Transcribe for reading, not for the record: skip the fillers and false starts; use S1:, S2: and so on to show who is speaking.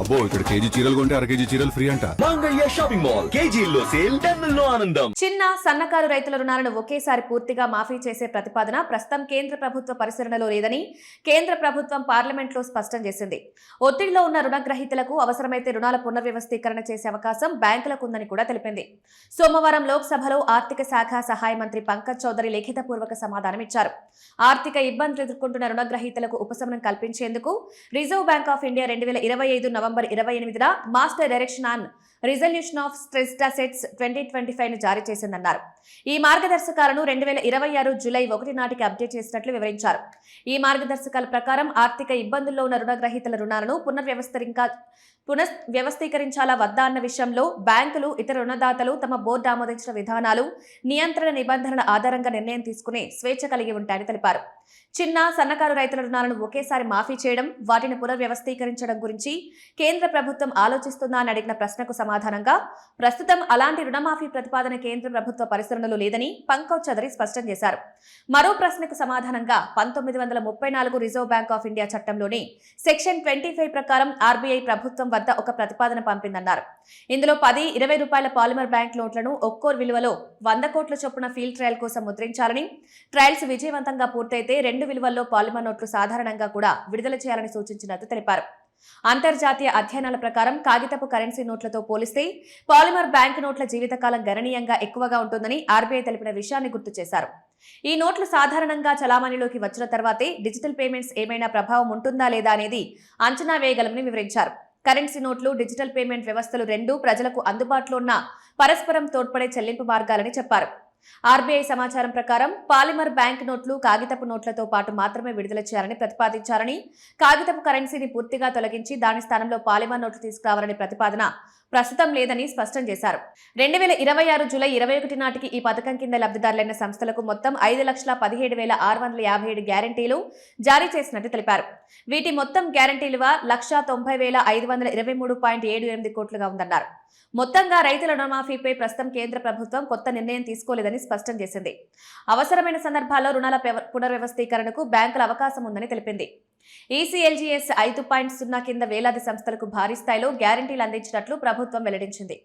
S1: అబ్బో ఇక్కడ కేజీ చీరలు కొంటే అర కేజీ చీరలు ఫ్రీ అంట.
S2: మంగళ్య షాపింగ్ మాల్, కేజీల్లో సేల్, టన్నుల్లో ఆనందం.
S3: చిన్న సన్నకారు రైతుల రుణాలను ఒకేసారి పూర్తిగా మాఫీ చేసే ప్రతిపాదన ప్రస్తుతం కేంద్ర ప్రభుత్వ పరిశీలనలో లేదని కేంద్ర ప్రభుత్వం పార్లమెంట్లో స్పష్టం చేసింది. ఒత్తిడిలో ఉన్న రుణగ్రహీతలకు అవసరమైతే రుణాల పునర్వ్యవస్థీకరణ చేసే అవకాశం బ్యాంకులకు ఉందని కూడా తెలిపింది. సోమవారం లోక్సభలో ఆర్థిక శాఖ సహాయ మంత్రి పంకజ్ చౌదరి లిఖితపూర్వక సమాధానమిచ్చారు. ఆర్థిక ఇబ్బందులు ఎదుర్కొంటున్న రుణగ్రహీతలకు ఉపశమనం కల్పించేందుకు reserve bank of India 2025 November 28న master direction on resolution of stressed assets 2025 ను జారీ చేసిందన్నారు. ఈ మార్గదర్శకాలను 2026 జూలై 1 నాటికి అప్డేట్ చేసినట్లు వివరించారు. ఈ మార్గదర్శకాల ప్రకారం ఆర్థిక ఇబ్బందుల్లో ఉన్న రుణగ్రహీతల రుణాలను పునర్వ్యవస్థీకరించాలా వద్దా అన్న విషయంలో బ్యాంకులు, ఇతర రుణదాతలు తమ బోర్డు ఆమోదించిన విధానాలు, నియంత్రణ నిబంధనల ఆధారంగా నిర్ణయం తీసుకునే స్వేచ్ఛ కలిగి ఉంటాయని తెలిపారు. చిన్న సన్నకారు రైతుల రుణాలను ఒకేసారి మాఫీ చేయడం, వాటిని పునర్వ్యవస్థీకరించడం గురించి కేంద్ర ప్రభుత్వం ఆలోచిస్తుందా అని అడిగిన ప్రశ్నకు సమాధానంగా ప్రస్తుతం అలాంటి రుణమాఫీ ప్రతిపాదన కేంద్ర ప్రభుత్వ పరిశీలనలో లేదని పంకజ్ చౌదరి స్పష్టం చేశారు. మరో ప్రశ్నకు సమాధానంగా 1934 రిజర్వ్ బ్యాంక్ ఆఫ్ ఇండియా చట్టంలోని సెక్షన్ 25 ప్రకారం ఆర్బీఐ ప్రభుత్వం వద్ద ఒక ప్రతిపాదన పంపిందన్నారు. ఇందులో 10-20 రూపాయల పాలిమర్ బ్యాంక్ నోట్లను ఒక్కోరు విలువలో 100 కోట్ల చొప్పున ఫీల్డ్ ట్రయల్ కోసం ముద్రించాలని, ట్రయల్స్ విజయవంతంగా పూర్తయితే 2 విలువల్లో పాలిమర్ నోట్లు సాధారణంగా కూడా విడుదల చేయాలని సూచించినట్టు తెలిపారు. అంతర్జాతీయ అధ్యయనాల ప్రకారం కాగితపు కరెన్సీ నోట్లతో పోలిస్తే పాలిమర్ బ్యాంక్ నోట్ల జీవితకాలం గణనీయంగా ఎక్కువగా ఉంటుందని ఆర్బీఐ తెలిపిన విషయాన్ని గుర్తు చేశారు. ఈ నోట్లు సాధారణంగా చలామణిలోకి వచ్చిన తర్వాతే డిజిటల్ పేమెంట్స్ ఏమైనా ప్రభావం ఉంటుందా లేదా అనేది అంచనా వేయగలమని వివరించారు. కరెన్సీ నోట్లు, డిజిటల్ పేమెంట్ వ్యవస్థలు రెండూ ప్రజలకు అందుబాటులో ఉన్న పరస్పరం తోడ్పడే చెల్లింపు మార్గాలని చెప్పారు. ఆర్బీఐ సమాచారం ప్రకారం పాలిమర్ బ్యాంక్ నోట్లు కాగితపు నోట్లతో పాటు మాత్రమే విడుదల చేయాలని ప్రతిపాదించారని, కాగితపు కరెన్సీని పూర్తిగా తొలగించి దాని స్థానంలో పాలిమర్ నోట్లు తీసుకురావాలనే ప్రతిపాదన ప్రస్తుతం లేదని స్పష్టం చేశారు. 2026 జూలై 21 నాటికి ఈ పథకం కింద లబ్ధిదారులైన సంస్థలకు మొత్తం 5,17,657 గ్యారంటీలు జారీ చేసినట్టు తెలిపారు. వీటి మొత్తం గ్యారంటీలువ 1,90,523.78 కోట్లుగా ఉందన్నారు. మొత్తంగా రైతుల రుణమాఫీపై ప్రస్తుతం కేంద్ర ప్రభుత్వం కొత్త నిర్ణయం తీసుకోలేదని స్పష్టం చేసింది. అవసరమైన సందర్భాల్లో రుణాల పునర్వ్యవస్థీకరణకు బ్యాంకుల అవకాశం ఉందని తెలిపింది. ECLGS 5.0 కింద వేలాది సంస్థలకు భారీ స్థాయిలో గ్యారంటీలు అందించినట్లు ప్రభుత్వం వెల్లడించింది.